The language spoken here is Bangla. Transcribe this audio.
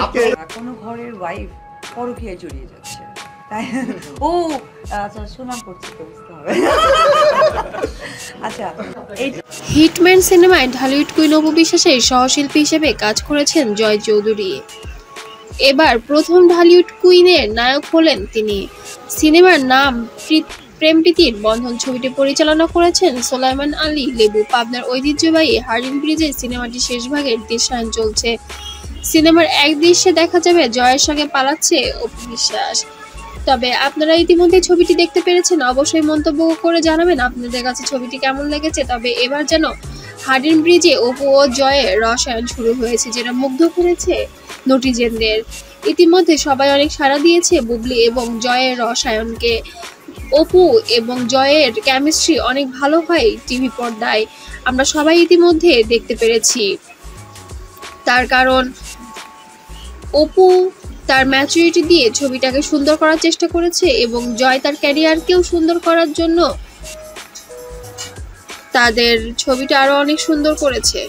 আপনাদেরকে কোনো ঘরের ওয়াইফ পরকীয়ায় জড়িয়ে যাচ্ছে, তাই ও আচ্ছা সুনাম করছি তো বুঝতে হবে। আচ্ছা, এই হিটম্যান সিনেমায় ঢালিউড কুইন অপু বিশ্বাসের সহশিল্পী হিসেবে কাজ করেছেন জয় চৌধুরী। এবার প্রথম ঢালিউড কুইনের নায়ক হলেন তিনি। সিনেমার নাম প্রেম প্রীতির বন্ধন ছবিটি পরিচালনা করেছেন সোলাইমান আলী লেবু। পাবনার ঐতিহ্যবাহী হার্ডিন ব্রিজে সিনেমাটি শেষ ভাগের দৃশ্যায়ন চলছে। সিনেমার এক দৃশ্যে দেখা যাবে জয়ের সঙ্গে পালাচ্ছে অপু বিশ্বাস। তবে আপনারা ইতিমধ্যে ছবিটি দেখতে পেরেছেন, অবশ্যই মন্তব্য করে জানাবেন আপনাদের কাছে ছবিটি কেমন লেগেছে। তবে এবার যেন হার্ডিন ব্রিজে অপু ও জয়ের রসায়ন শুরু হয়েছে, যেটা মুগ্ধ করেছে নটিজেনদের। ইতিমধ্যে সবাই অনেক সাড়া দিয়েছে বুবলি এবং জয়ের রসায়নকে। অপু এবং জয়ের কেমিস্ট্রি অনেক ভালো হয় টিভি পর্দায়, আমরা সবাই ইতিমধ্যে দেখতে পেরেছি। তার কারণ অপু তার ম্যাচুরিটি দিয়ে ছবিটাকে সুন্দর করার চেষ্টা করেছে এবং জয় তার ক্যারিয়ারকেও সুন্দর করার জন্য তাদের ছবিটা আরো অনেক সুন্দর করেছে।